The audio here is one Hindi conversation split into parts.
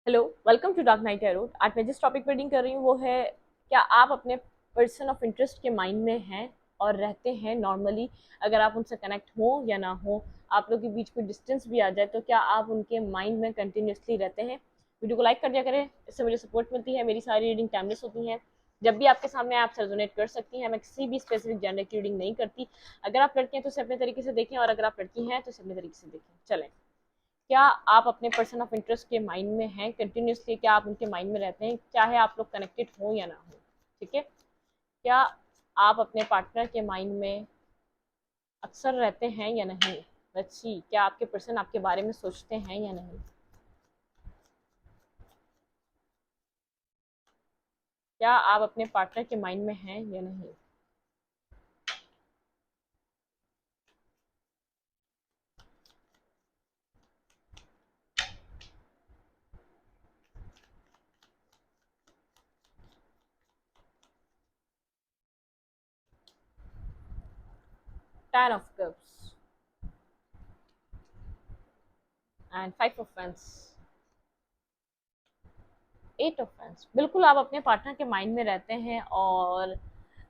Hello, welcome to Dark Night Tarot. आज मैं जिस टॉपिक पर रीडिंग कर रही हूँ वो है, क्या आप अपने पर्सन ऑफ इंटरेस्ट के माइंड में हैं और रहते हैं नॉर्मली? अगर आप उनसे कनेक्ट हो या ना हो, आप लोग के बीच कोई डिस्टेंस भी आ जाए, तो क्या आप उनके माइंड में कंटिन्यूसली रहते हैं? वीडियो को लाइक कर दिया करें, इससे मुझे सपोर्ट मिलती है। मेरी सारी रीडिंग टाइमलेस होती हैं, जब भी आपके सामने आप रेजोनेट कर सकती हैं। मैं किसी भी स्पेसिफिक जेंडर की रीडिंग नहीं करती। अगर आप लड़की हैं तो उसे अपने तरीके से देखें, और अगर आप लड़की हैं तो उसे अपने तरीके से देखें। चलें, क्या आप अपने पर्सन ऑफ इंटरेस्ट के माइंड में हैं कंटिन्यूसली? क्या आप उनके माइंड में रहते हैं, चाहे आप लोग कनेक्टेड हो या ना हो? ठीक है। क्या आप अपने पार्टनर के माइंड में अक्सर रहते हैं या नहीं? लेट्स सी, क्या आपके पर्सन आपके बारे में सोचते हैं या नहीं? क्या आप अपने पार्टनर के माइंड में हैं या नहीं? Ten of cups and five of fans, eight of fans. बिल्कुल आप अपने पार्टनर के माइंड में रहते हैं। और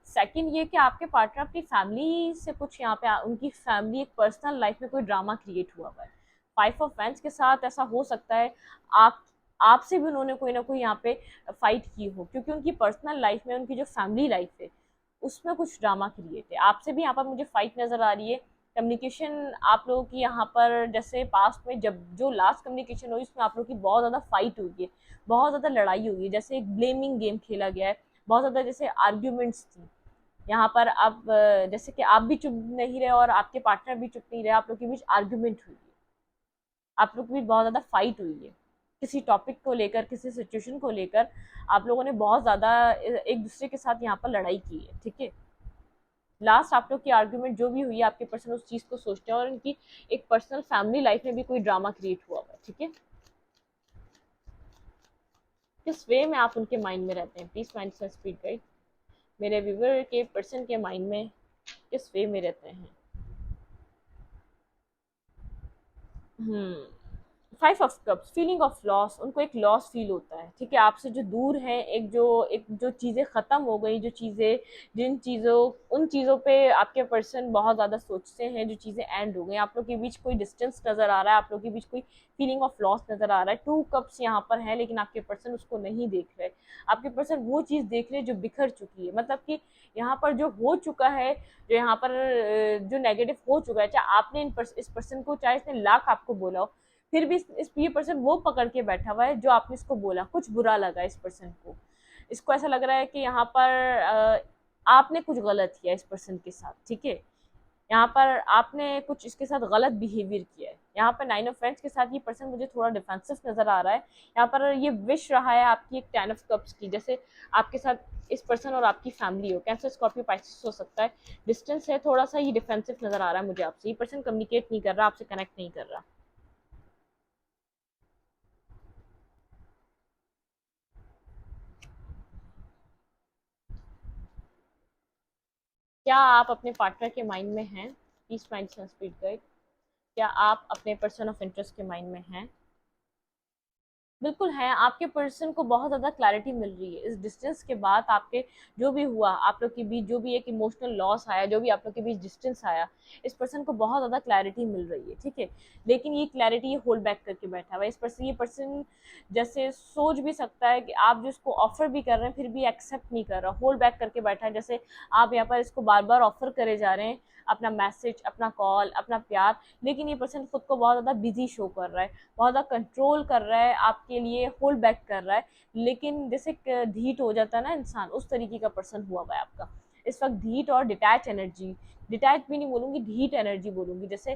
सेकंड ये कि आपके पार्टनर अपनी फैमिली से कुछ यहाँ पे उनकी फैमिली एक पर्सनल लाइफ में कोई ड्रामा क्रिएट हुआ हुआ है। फाइव ऑफ फैंस के साथ ऐसा हो सकता है आप आपसे भी उन्होंने कोई ना कोई यहाँ पे फाइट की हो, क्योंकि उनकी पर्सनल लाइफ में उनकी जो फैमिली लाइफ है उसमें कुछ ड्रामा क्रिएट है। आपसे भी यहाँ पर मुझे फाइट नजर आ रही है। कम्युनिकेशन आप लोगों की यहाँ पर, जैसे पास्ट में जब जो लास्ट कम्युनिकेशन हुई उसमें आप लोगों की बहुत ज़्यादा फाइट हुई है, बहुत ज़्यादा लड़ाई हुई है, जैसे एक ब्लेमिंग गेम खेला गया है, बहुत ज़्यादा जैसे आर्ग्यूमेंट्स थी यहाँ पर। आप जैसे कि आप भी चुप नहीं रहे और आपके पार्टनर भी चुप नहीं रहे, आप लोग के बीच आर्ग्यूमेंट हुई है, आप लोग के बीच बहुत ज़्यादा फाइट हुई है किसी टॉपिक को लेकर, किसी सिचुएशन को लेकर। आप लोगों ने बहुत ज़्यादा एक दूसरे के साथ यहाँ पर लड़ाई की है। ठीक है। लास्ट आप लोग की आर्ग्यूमेंट जो भी हुई है, आपके पर्सन उस चीज़ को सोचते हैं और उनकी एक पर्सनल फैमिली लाइफ में भी कोई ड्रामा क्रिएट हुआ हुआ है। ठीक है। किस वे में आप उनके माइंड में रहते हैं? प्लीज माइंड से स्पीड गाइड। मेरे व्यूवर के पर्सन के माइंड में किस वे में रहते हैं? Hmm, five of cups, feeling of loss. उनको एक लॉस फील होता है। ठीक है। आपसे जो दूर है, एक जो चीज़ें ख़त्म हो गई, जो चीज़ें जिन चीज़ों उन चीज़ों पे आपके पर्सन बहुत ज़्यादा सोचते हैं, जो चीज़ें एंड हो गई, आप लोग के बीच कोई डिस्टेंस नज़र आ रहा है, आप लोग के बीच कोई फीलिंग ऑफ लॉस नज़र आ रहा है। टू कप्स यहाँ पर है, लेकिन आपके पर्सन उसको नहीं देख रहे। आपके पर्सन वो चीज़ देख रहे हैं जो बिखर चुकी है, मतलब कि यहाँ पर जो हो चुका है, जो यहाँ पर जो नेगेटिव हो चुका है, चाहे आपने इस पर्सन को, चाहे इसने लाख आपको बोला हो, फिर भी इस ये पर्सन वो पकड़ के बैठा हुआ है जो आपने इसको बोला। कुछ बुरा लगा इस पर्सन को, इसको ऐसा लग रहा है कि यहाँ पर आपने कुछ गलत किया इस पर्सन के साथ। ठीक है। यहाँ पर आपने कुछ इसके साथ गलत बिहेवियर किया है। यहाँ पर नाइन ऑफ फ्रेंड्स के साथ ये पर्सन मुझे थोड़ा डिफेंसिव नजर आ रहा है। यहाँ पर ये विश रहा है आपकी एक टेन ऑफ कप्स की, जैसे आपके साथ इस पर्सन और आपकी फैमिली हो, कैंसर स्कॉर्पियो पाइसेस हो सकता है। डिस्टेंस है थोड़ा सा, ये डिफेंसिव नजर आ रहा है मुझे आपसे। ये पर्सन कम्युनिकेट नहीं कर रहा, आपसे कनेक्ट नहीं कर रहा। क्या आप अपने पार्टनर के माइंड में हैं? Please mind speed guide. क्या आप अपने पर्सन ऑफ इंटरेस्ट के माइंड में हैं? बिल्कुल है। आपके पर्सन को बहुत ज़्यादा क्लैरिटी मिल रही है इस डिस्टेंस के बाद। आपके जो भी हुआ, आप लोग के बीच जो भी एक इमोशनल लॉस आया, जो भी आप लोग के बीच डिस्टेंस आया, इस पर्सन को बहुत ज़्यादा क्लैरिटी मिल रही है। ठीक है। लेकिन ये क्लैरिटी ये होल्ड बैक करके बैठा हुआ है। ये पर्सन जैसे सोच भी सकता है कि आप जिसको ऑफर भी कर रहे हैं फिर भी एक्सेप्ट नहीं कर रहा, होल्ड बैक करके बैठा है। जैसे आप यहाँ पर इसको बार बार ऑफर करे जा रहे हैं अपना मैसेज, अपना कॉल, अपना प्यार, लेकिन ये पर्सन खुद को बहुत ज़्यादा बिजी शो कर रहा है, बहुत ज़्यादा कंट्रोल कर रहा है, आपके लिए होल्ड बैक कर रहा है। लेकिन जैसे ढीठ हो जाता है ना इंसान, उस तरीके का पर्सन हुआ हुआ है आपका इस वक्त। ढीठ और डिटैच एनर्जी, डिटैच भी नहीं बोलूँगी, ढीठ एनर्जी बोलूँगी। जैसे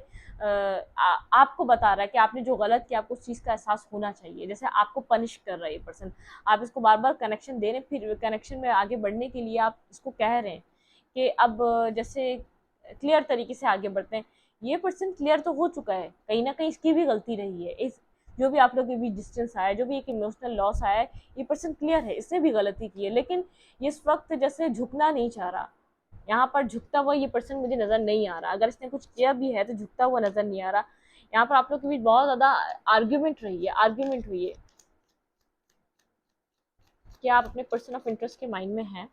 आपको बता रहा है कि आपने जो गलत किया आपको उस चीज़ का एहसास होना चाहिए। जैसे आपको पनिश कर रहा है ये पर्सन, आप इसको बार बार कनेक्शन दे रहे हैं, फिर कनेक्शन में आगे बढ़ने के लिए आप इसको कह रहे हैं कि अब जैसे क्लियर तरीके से आगे बढ़ते हैं। ये पर्सन क्लियर तो हो चुका है, कहीं ना कहीं इसकी भी गलती रही है। इस जो भी आप लोग के बीच डिस्टेंस आया, जो भी एक इमोशनल लॉस आया है, ये पर्सन क्लियर है, इसने भी गलती की है। लेकिन ये इस वक्त जैसे झुकना नहीं चाह रहा। यहाँ पर झुकता हुआ ये पर्सन मुझे नजर नहीं आ रहा। अगर इसने कुछ किया भी है तो झुकता हुआ नजर नहीं आ रहा। यहाँ पर आप लोग के बीच बहुत ज्यादा आर्ग्यूमेंट रही है, आर्ग्यूमेंट हुई है। क्या आप अपने पर्सन ऑफ इंटरेस्ट के माइंड में हैं?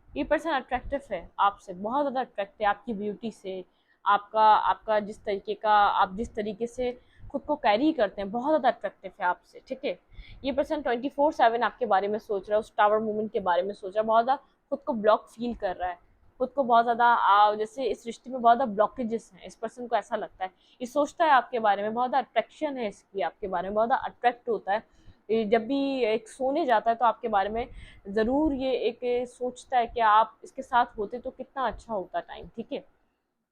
ये पर्सन अट्रैक्टिव है आपसे, बहुत ज़्यादा अट्रैक्ट है आपकी ब्यूटी से, आपका आपका जिस तरीके का आप जिस तरीके से खुद को कैरी करते हैं, बहुत ज़्यादा अट्रैक्टिव है आपसे, ठीक है। ये पर्सन 24/7 आपके बारे में सोच रहा है, उस टावर मूवमेंट के बारे में सोच रहा है, बहुत ज़्यादा खुद को ब्लॉक फील कर रहा है, खुद को बहुत ज़्यादा जैसे इस रिश्ते में बहुत ज़्यादा ब्लॉकेजेस हैं, इस पर्सन को ऐसा लगता है। ये सोचता है आपके बारे में, बहुत ज़्यादा अट्रैक्शन है इसकी आपके बारे में, बहुत ज़्यादा अट्रैक्ट होता है। ये जब भी एक सोने जाता है तो आपके बारे में ज़रूर ये एक सोचता है कि आप इसके साथ होते तो कितना अच्छा होता टाइम, ठीक है।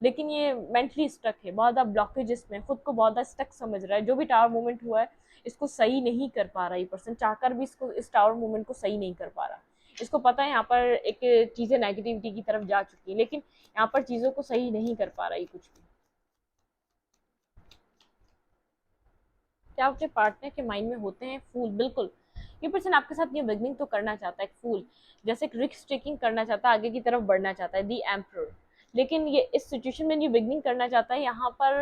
लेकिन ये मेंटली स्टक है, बहुत ज़्यादा ब्लॉकेजेस में, खुद को बहुत ज़्यादा स्टक समझ रहा है। जो भी टावर मूवमेंट हुआ है इसको सही नहीं कर पा रहा, ये पर्सन चाहकर भी इसको इस टावर मूवमेंट को सही नहीं कर पा रहा। इसको पता है यहाँ पर एक चीज़ें नेगेटिविटी की तरफ जा चुकी है, लेकिन यहाँ पर चीज़ों को सही नहीं कर पा रहा ये कुछ भी। क्या आप अपने पार्टनर के माइंड में होते हैं? फूल, बिल्कुल। ये पर्सन आपके साथ ये बिगनिंग तो करना चाहता है, एक फूल जैसे एक रिस्क टेकिंग करना चाहता है, आगे की तरफ बढ़ना चाहता है, दी एम्परर। लेकिन ये इस सिचुएशन में ये बिगनिंग करना चाहता है, यहाँ पर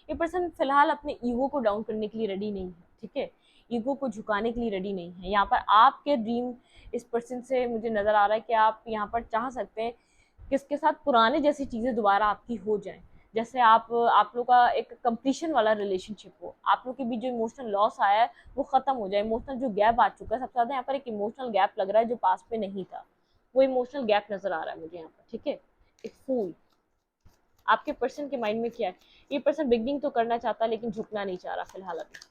ये पर्सन फिलहाल अपने ईगो को डाउन करने के लिए रेडी नहीं है, ठीक है। ईगो को झुकाने के लिए रेडी नहीं है। यहाँ पर आपके ड्रीम इस पर्सन से मुझे नजर आ रहा है कि आप यहाँ पर चाह सकते हैं कि इसके साथ पुराने जैसी चीज़ें दोबारा आपकी हो जाएं। जैसे आप लोग का एक कंप्लीशन वाला रिलेशनशिप हो, आप लोग के बीच जो इमोशनल लॉस आया है वो खत्म हो जाए, इमोशनल जो गैप आ चुका है, सबसे ज़्यादा यहाँ पर एक इमोशनल गैप लग रहा है जो पास में नहीं था, वो इमोशनल गैप नजर आ रहा है मुझे यहाँ पर, ठीक है। एक फूल। आपके पर्सन के माइंड में क्या है? ये पर्सन बिगनिंग तो करना चाहता है लेकिन झुकना नहीं चाह रहा फिलहाल अभी।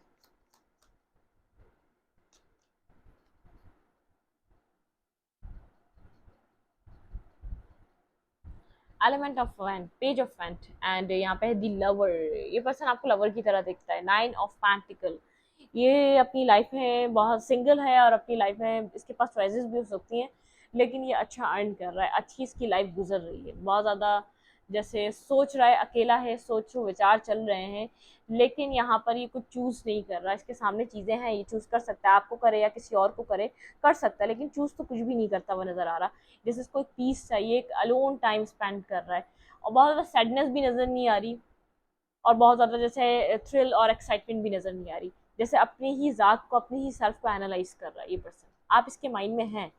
Element of fan, page of fan, and यहाँ पे है दी लवर। ये पर्सन आपको लवर की तरह दिखता है। 9 ऑफ पेंटिकल। ये अपनी लाइफ में बहुत सिंगल है और अपनी लाइफ में इसके पास चॉइसेस भी हो सकती हैं, लेकिन ये अच्छा अर्न कर रहा है, अच्छी इसकी लाइफ गुजर रही है, बहुत ज़्यादा जैसे सोच रहा है, अकेला है, सोच विचार चल रहे हैं, लेकिन यहाँ पर ये कुछ चूज़ नहीं कर रहा। इसके सामने चीज़ें हैं, ये चूज़ कर सकता है, आपको करे या किसी और को करे, कर सकता है, लेकिन चूज़ तो कुछ भी नहीं करता हुआ नज़र आ रहा। जैसे इसको एक पीस चाहिए, एक अलोन टाइम स्पेंड कर रहा है, और बहुत ज़्यादा सैडनेस भी नज़र नहीं आ रही, और बहुत ज़्यादा जैसे थ्रिल और एक्साइटमेंट भी नज़र नहीं आ रही, जैसे अपनी ही ज़ात को, अपनी ही सेल्फ को एनालाइज कर रहा है ये पर्सन। आप इसके माइंड में हैं,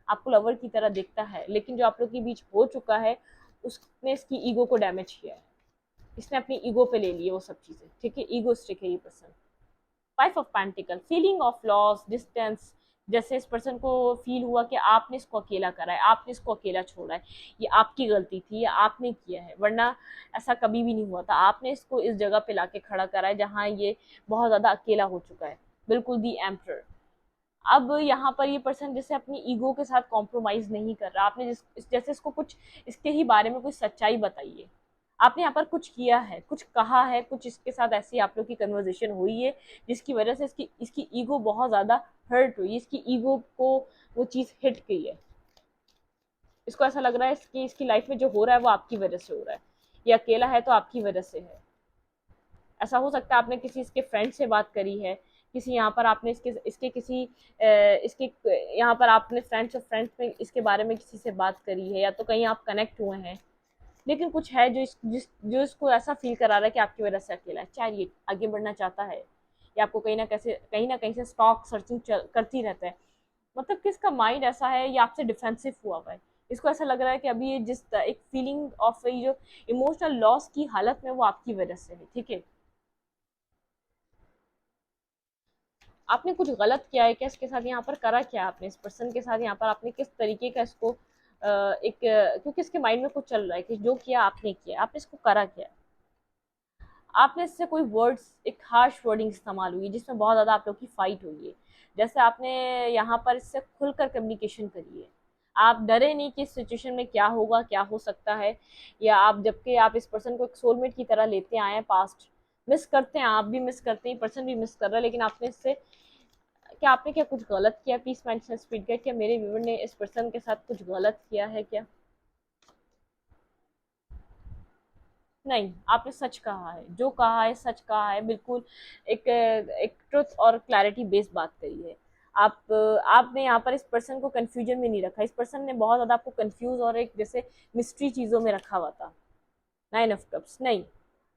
आपको लवर की तरह दिखता है, लेकिन जो आप लोग के बीच हो चुका है उसने इसकी ईगो को डैमेज किया है, इसने अपनी ईगो पे ले लिए वो सब चीज़ें, ठीक है। ईगो स्टिक है ये person. 5 of pentacle, feeling of loss, distance, जैसे इस पर्सन को फील हुआ कि आपने इसको अकेला करा है, आपने इसको अकेला छोड़ा है, ये आपकी गलती थी, ये आपने किया है, वरना ऐसा कभी भी नहीं हुआ था, आपने इसको इस जगह पे लाके खड़ा करा है जहाँ ये बहुत ज़्यादा अकेला हो चुका है, बिल्कुल दी एम्परर। अब यहाँ पर ये पर्सन जैसे अपनी ईगो के साथ कॉम्प्रोमाइज़ नहीं कर रहा, आपने जैसे इसको कुछ इसके ही बारे में कुछ सच्चाई बताइए, आपने यहाँ पर कुछ किया है, कुछ कहा है, कुछ इसके साथ ऐसी आप लोग की कन्वर्जेशन हुई है जिसकी वजह से इसकी इसकी ईगो बहुत ज़्यादा हर्ट हुई, इसकी ईगो को वो चीज़ हिट गई है, इसको ऐसा लग रहा है कि इसकी लाइफ में जो हो रहा है वो आपकी वजह से हो रहा है, ये अकेला है तो आपकी वजह से है। ऐसा हो सकता है आपने किसी इसके फ्रेंड से बात करी है, किसी यहाँ पर आपने इसके इसके किसी इसके यहाँ पर आपने फ्रेंड्स में इसके बारे में किसी से बात करी है, या तो कहीं आप कनेक्ट हुए हैं, लेकिन कुछ है जो इसको ऐसा फील करा रहा है कि आपकी वजह से अकेला है, चाहे ये आगे बढ़ना चाहता है या आपको कहीं ना कहीं से स्टॉक सर्चिंग करती रहता है। मतलब कि इसका माइंड ऐसा है, ये आपसे डिफेंसिव हुआ हुआ है, इसको ऐसा लग रहा है कि अभी ये एक फीलिंग ऑफ ये जो इमोशनल लॉस की हालत में वो आपकी वजह से है, ठीक है। आपने कुछ गलत किया है क्या इसके साथ? यहाँ पर करा क्या आपने इस पर्सन के साथ? यहाँ पर आपने किस तरीके का इसको क्योंकि इसके माइंड में कुछ चल रहा है कि जो किया आपने किया, आपने इसको करा क्या? आपने इससे कोई वर्ड्स, एक हार्श वर्डिंग इस्तेमाल हुई जिसमें बहुत ज़्यादा आप लोग की फाइट हुई है, जैसे आपने यहाँ पर इससे खुलकर कम्युनिकेशन करी है, आप डरे नहीं कि इस सिचुएशन में क्या होगा, क्या हो सकता है, या आप जबकि आप इस पर्सन को एक सोलमेट की तरह लेते आए हैं, पास्ट मिस करते हैं, आप भी मिस करते हैं, पर्सन भी मिस कर रहा है, लेकिन आपने इससे क्या आपने क्या कुछ गलत किया? प्लीज मेंशन स्पीड गाइड, क्या मेरे व्यूवर ने इस पर्सन के साथ कुछ गलत किया है क्या? नहीं, आपने सच कहा है, जो कहा है सच कहा है, बिल्कुल एक एक ट्रुथ और क्लैरिटी बेस्ड बात करी है। आपने यहाँ पर इस पर्सन को कंफ्यूजन में नहीं रखा, इस पर्सन ने बहुत ज़्यादा आपको कंफ्यूज और एक जैसे मिस्ट्री चीज़ों में रखा हुआ था। 9 ऑफ कप्स, नहीं,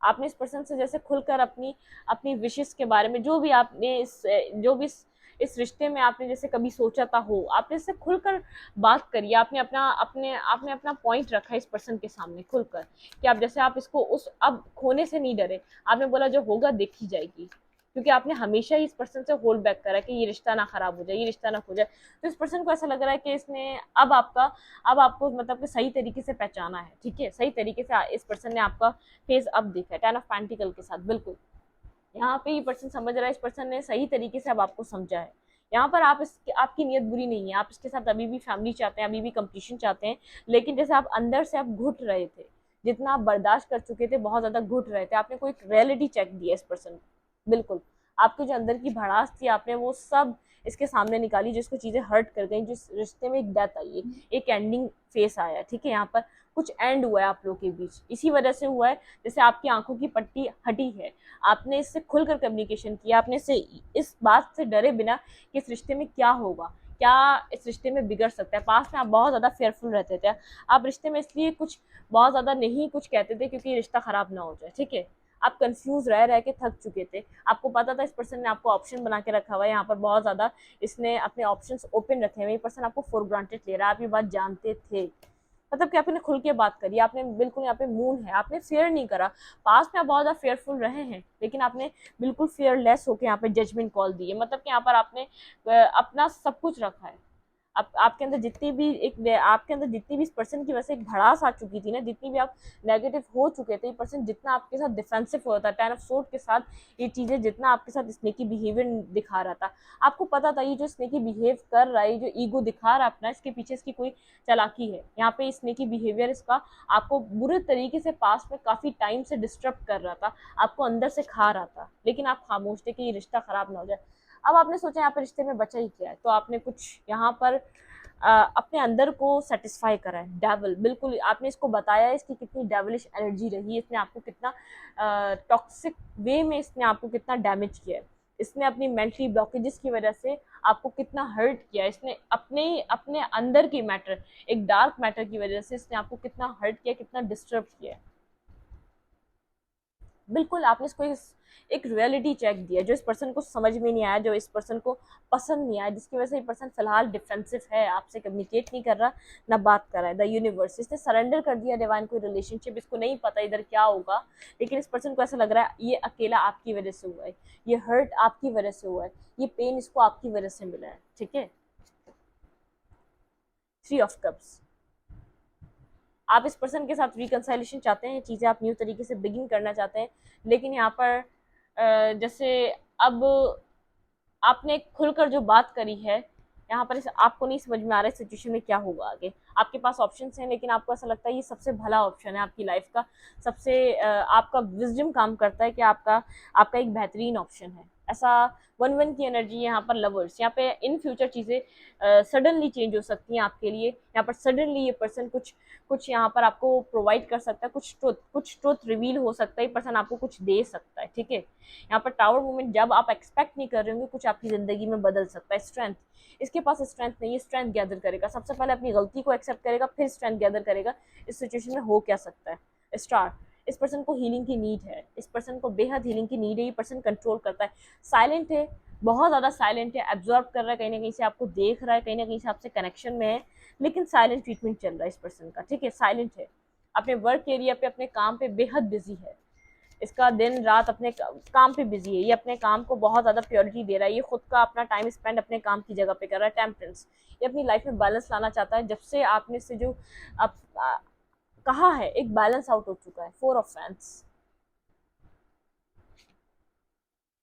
आपने इस पर्सन से जैसे खुलकर अपनी अपनी विशेस के बारे में जो भी आपने इस जो भी इस रिश्ते में आपने जैसे कभी सोचा था हो, आपने इससे खुलकर बात करी, आपने अपना पॉइंट रखा इस पर्सन के सामने खुलकर, कि आप जैसे आप इसको उस अब खोने से नहीं डरे, आपने बोला जो होगा देखी जाएगी, क्योंकि आपने हमेशा ही इस पर्सन से होल्ड बैक करा कि ये रिश्ता ना खराब हो जाए, ये रिश्ता ना खो जाए। तो इस पर्सन को ऐसा लग रहा है कि इसने अब आपको मतलब कि सही तरीके से पहचाना है, ठीक है, सही तरीके से इस पर्सन ने आपका फेस अब देखा है, 10 ऑफ पेंटिकल के साथ। बिल्कुल यहाँ पे ये पर्सन समझ रहा है, इस पर्सन ने सही तरीके से अब आपको समझा है। यहाँ पर आपकी नीयत बुरी नहीं है, आप इसके साथ अभी भी फैमिली चाहते हैं, अभी भी कंप्लीशन चाहते हैं, लेकिन जैसे आप अंदर से आप घुट रहे थे, जितना आप बर्दाश्त कर चुके थे, बहुत ज्यादा घुट रहे थे, आपने कोई रियलिटी चेक दिया इस पर्सन को। बिल्कुल आपके जो अंदर की भड़ास थी, आपने वो सब इसके सामने निकाली, जिसको चीजें हर्ट कर गई, जिस रिश्ते में एक डेथ आई है, एक एंडिंग फेस आया है, ठीक है, यहाँ पर कुछ एंड हुआ है आप लोगों के बीच, इसी वजह से हुआ है। जैसे आपकी आंखों की पट्टी हटी है, आपने इससे खुलकर कम्युनिकेशन किया, आपने इससे इस बात से डरे बिना कि इस रिश्ते में क्या होगा, क्या इस रिश्ते में बिगड़ सकता है। पास में आप बहुत ज्यादा फेयरफुल रहते थे, आप रिश्ते में इसलिए कुछ बहुत ज्यादा नहीं कुछ कहते थे क्योंकि रिश्ता खराब ना हो जाए, ठीक है। आप कंफ्यूज रह के थक चुके थे, आपको पता था इस पर्सन ने आपको ऑप्शन बना के रखा हुआ है, यहाँ पर बहुत ज्यादा इसने अपने ऑप्शंस ओपन रखे हुए, ये पर्सन आपको फॉर ग्रांटेड ले रहा है, आप ये बात जानते थे, मतलब कि आपने खुल के बात करी, आपने बिल्कुल यहाँ पे मून है, आपने फेयर नहीं करा। पास में आप बहुत ज्यादा फेयरफुल रहे हैं, लेकिन आपने बिल्कुल फेयरलेस होकर यहाँ पे जजमेंट कॉल दी है, मतलब कि यहाँ पर आपने अपना सब कुछ रखा है। आपके अंदर जितनी भी इस पर्सन की वजह से एक भड़ास आ चुकी थी ना, जितनी भी आप नेगेटिव हो चुके थे, ये पर्सन जितना आपके साथ डिफेंसिव होता था, 10 ऑफ सोर्ड के साथ ये चीजें, जितना आपके साथ स्नेकी बिहेवियर दिखा रहा था, आपको पता था ये जो स्नेकी बिहेव कर रहा है, ये जो ईगो दिखा रहा है अपना, इसके पीछे इसकी कोई चालाकी है। यहाँ पे स्नेकी बिहेवियर इसका आपको बुरे तरीके से पास में काफी टाइम से डिस्टर्ब कर रहा था, आपको अंदर से खा रहा था, लेकिन आप खामोश थे कि ये रिश्ता खराब ना हो जाए। अब आपने सोचा यहाँ पर रिश्ते में बचा ही क्या है, तो आपने कुछ यहाँ पर अपने अंदर को सेटिस्फाई करा है। डेविल, बिल्कुल आपने इसको बताया इसकी कितनी डेविलिश एनर्जी रही है, इसने आपको कितना टॉक्सिक वे में इसने आपको कितना डैमेज किया है, इसने अपनी मेंटली ब्लॉकेजेस की वजह से आपको कितना हर्ट किया, इसने अपने अपने अंदर की मैटर, एक डार्क मैटर की वजह से इसने आपको कितना हर्ट किया, कितना डिस्टर्ब किया। बिल्कुल आपने इसको एक रियलिटी चेक दिया जो इस पर्सन को समझ में नहीं आया, जो इस पर्सन को पसंद नहीं आया, जिसकी वजह से ये पर्सन फिलहाल डिफेंसिव है, आपसे कम्युनिकेट नहीं कर रहा, ना बात कर रहा है। द यूनिवर्स, इसने सरेंडर कर दिया डिवाइन कोई रिलेशनशिप, इसको नहीं पता इधर क्या होगा, लेकिन इस पर्सन को ऐसा लग रहा है ये अकेला आपकी वजह से हुआ है, ये हर्ट आपकी वजह से हुआ है, ये पेन इसको आपकी वजह से मिला है, ठीक है। 3 ऑफ कप्स, आप इस पर्सन के साथ रिकंसाइलेशन चाहते हैं, चीज़ें आप न्यू तरीके से बिगिन करना चाहते हैं, लेकिन यहाँ पर जैसे अब आपने खुलकर जो बात करी है, यहाँ पर आपको नहीं समझ में आ रहा है सिचुएशन में क्या होगा आगे। आपके पास ऑप्शंस हैं, लेकिन आपको ऐसा लगता है ये सबसे भला ऑप्शन है आपकी लाइफ का, सबसे आपका विजडम काम करता है कि आपका आपका एक बेहतरीन ऑप्शन है। ऐसा 1-1 की एनर्जी यहाँ पर लवर्स, यहाँ पे इन फ्यूचर चीज़ें सडनली चेंज हो सकती हैं आपके लिए। यहाँ पर सडनली ये पर्सन कुछ कुछ यहाँ पर आपको प्रोवाइड कर सकता है, कुछ ट्रुथ रिवील हो सकता है, ये पर्सन आपको कुछ दे सकता है, ठीक है। यहाँ पर टावर मूवमेंट, जब आप एक्सपेक्ट नहीं कर रहे होंगे कुछ आपकी जिंदगी में बदल सकता है। स्ट्रेंथ, इसके पास स्ट्रेंथ नहीं है, स्ट्रेंथ गैदर करेगा, सबसे पहले अपनी गलती को एक्सेप्ट करेगा, फिर स्ट्रेंथ गैदर करेगा इस सिचुएशन में हो क्या सकता है। स्टार, इस पर्सन को हीलिंग की नीड है, इस पर्सन को बेहद हीलिंग की नीड है, ये पर्सन कंट्रोल करता है, साइलेंट है, बहुत ज़्यादा साइलेंट है, एब्जॉर्ब कर रहा है, कहीं ना कहीं से आपको देख रहा है, कहीं ना कहीं से आपसे कनेक्शन में है, लेकिन साइलेंट ट्रीटमेंट चल रहा है इस पर्सन का, ठीक है, साइलेंट है, अपने वर्क एरिया पे अपने काम पे बेहद बिजी है, इसका दिन रात अपने काम पे बिजी है, ये अपने काम को बहुत ज़्यादा प्योरिटी दे रहा है, ये खुद का अपना टाइम स्पेंड अपने काम की जगह पे कर रहा है। टेम्परेंस, ये अपनी लाइफ में बैलेंस लाना चाहता है, जब से आपने से जो कहा है एक बैलेंस आउट हो चुका है। 4 ऑफ फैंस,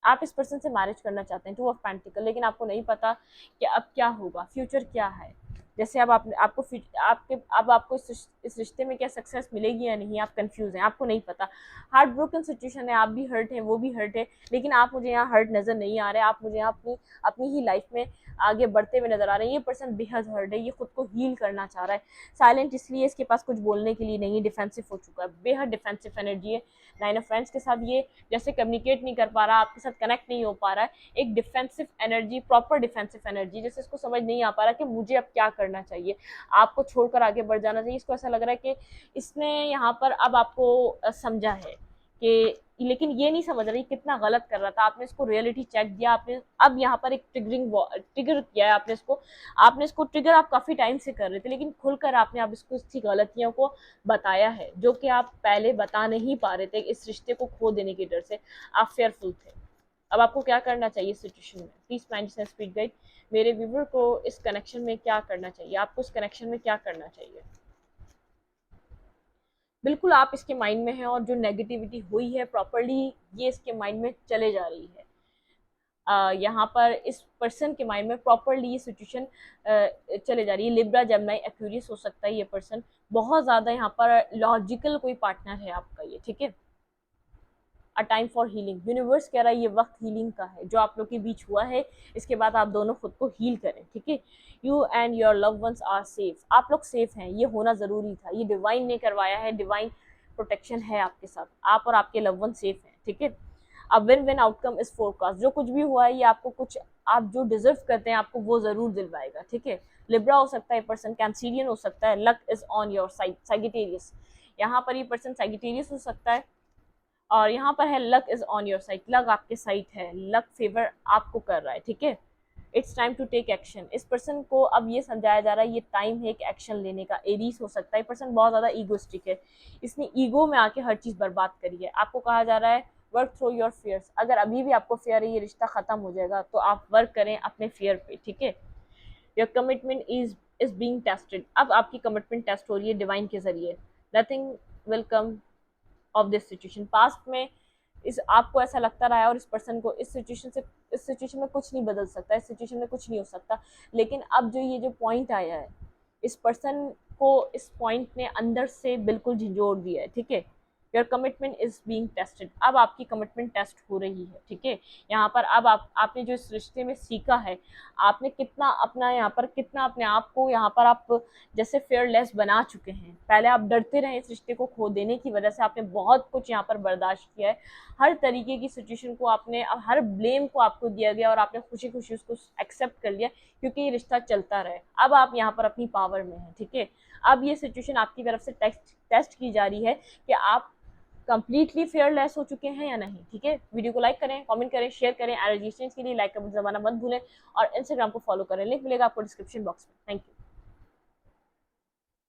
आप इस पर्सन से मैरिज करना चाहते हैं। 2 ऑफ पेंटिकल, लेकिन आपको नहीं पता कि अब क्या होगा, फ्यूचर क्या है, जैसे अब आपको इस रिश्ते में क्या सक्सेस मिलेगी या नहीं, आप कंफ्यूज हैं, आपको नहीं पता, हार्ट ब्रोकन सिचुएशन है, आप भी हर्ट हैं, वो भी हर्ट है, लेकिन आप मुझे यहाँ हर्ट नजर नहीं आ रहे, आप मुझे यहाँ अपनी अपनी ही लाइफ में आगे बढ़ते हुए नजर आ रहे हैं। ये पर्सन बेहद हर्ट है, ये खुद को हील करना चाह रहा है, साइलेंट इसलिए इसके पास कुछ बोलने के लिए नहीं, डिफेंसिव हो चुका है, बेहद डिफेंसिव एनर्जी है। 9 ऑफ फ्रेंड्स के साथ ये जैसे कम्युनिकेट नहीं कर पा रहा, आपके साथ कनेक्ट नहीं हो पा रहा है, एक defensive energy, proper defensive energy, जैसे इसको समझ नहीं आ पा रहा कि मुझे अब क्या करना चाहिए, आपको छोड़कर आगे बढ़ जाना चाहिए। इसको ऐसा लग रहा है कि इसने यहाँ पर अब आपको समझा है कि लेकिन ये नहीं समझ रही कितना गलत कर रहा था, आपने इसको रियलिटी चेक दिया, आपने अब यहाँ पर एक ट्रिगर किया है, आपने इसको ट्रिगर आप काफी टाइम से कर रहे थे, लेकिन खुलकर आपने अब इसको इसकी गलतियों को बताया है, जो कि आप पहले बता नहीं पा रहे थे इस रिश्ते को खो देने के डर से, आप फेयरफुल थे। अब आपको क्या करना चाहिए सिचुएशन में? प्लीज माइंड स्पीड गाइड, मेरे व्यूवर को इस कनेक्शन में क्या करना चाहिए, आपको इस कनेक्शन में क्या करना चाहिए? बिल्कुल आप इसके माइंड में हैं और जो नेगेटिविटी हुई है प्रॉपरली ये इसके माइंड में चले जा रही है। यहाँ पर इस पर्सन के माइंड में प्रॉपरली ये सिचुएशन चले जा रही है। लिब्रा, जेमिनी, एक्वेरियस हो सकता है ये पर्सन, बहुत ज़्यादा यहाँ पर लॉजिकल कोई पार्टनर है आपका ये, ठीक है। A time for healing, universe कह रहा है ये वक्त हीलिंग का है, जो आप लोग के बीच हुआ है इसके बाद आप दोनों खुद को हील करें, ठीक है। You and your loved ones are safe, आप लोग सेफ हैं, ये होना ज़रूरी था, ये डिवाइन ने करवाया है, डिवाइन प्रोटेक्शन है आपके साथ, आप और आपके लव वन सेफ हैं, ठीक है। अब win win outcome is forecast, जो कुछ भी हुआ है ये आपको कुछ, आप जो डिजर्व करते हैं आपको वो ज़रूर दिलवाएगा, ठीक है। लिब्रा हो सकता है पर्सन, कैंसिलियन हो सकता है, luck is on your side, Sagittarius, यहाँ पर ये पर्सन सैजिटेरियस हो सकता है, और यहाँ पर है luck is on your side, luck आपके साइड है, लक फेवर आपको कर रहा है, ठीक है। It's time to take action, इस पर्सन को अब ये समझाया जा रहा है ये टाइम है एक एक्शन लेने का। एरीज हो सकता है, पर्सन बहुत ज़्यादा ईगोस्टिक है, इसने ईगो में आके हर चीज़ बर्बाद करी है। आपको कहा जा रहा है वर्क थ्रू योर फियर्स, अगर अभी भी आपको फियर है ये रिश्ता ख़त्म हो जाएगा तो आप वर्क करें अपने फियर पे, ठीक है। Your commitment is being tested, अब आपकी कमिटमेंट टेस्ट हो रही है डिवाइन के जरिए। Nothing will come of this situation, past में इस आपको ऐसा लगता रहा है और इस पर्सन को इस सिचुएशन में कुछ नहीं बदल सकता, इस सिचुएशन में कुछ नहीं हो सकता, लेकिन अब जो ये जो पॉइंट आया है इस पर्सन को, इस पॉइंट ने अंदर से बिल्कुल झंझोड़ दिया है, ठीक है। Your commitment is being tested, अब आपकी कमिटमेंट टेस्ट हो रही है, ठीक है। यहाँ पर अब आपने जो इस रिश्ते में सीखा है, आपने कितना अपना यहाँ पर कितना अपने आप को यहाँ पर आप जैसे फेयरलेस बना चुके हैं। पहले आप डरते रहे इस रिश्ते को खो देने की वजह से, आपने बहुत कुछ यहाँ पर बर्दाश्त किया है, हर तरीके की सिचुएशन को आपने, हर ब्लेम को आपको दिया गया और आपने खुशी खुशी उसको एक्सेप्ट कर लिया क्योंकि ये रिश्ता चलता रहे। अब आप यहाँ पर अपनी पावर में हैं, ठीक है। अब ये सिचुएशन आपकी तरफ से टेस्ट की जा रही है कि आप कंप्लीटली फेयरलेस हो चुके हैं या नहीं, ठीक है। वीडियो को लाइक करें, कमेंट करें, शेयर करें, रजिस्ट्रेशन के लिए लाइक का जमाना मत भूलें और इंस्टाग्राम को फॉलो करें, लिंक मिलेगा आपको डिस्क्रिप्शन बॉक्स में। Thank you.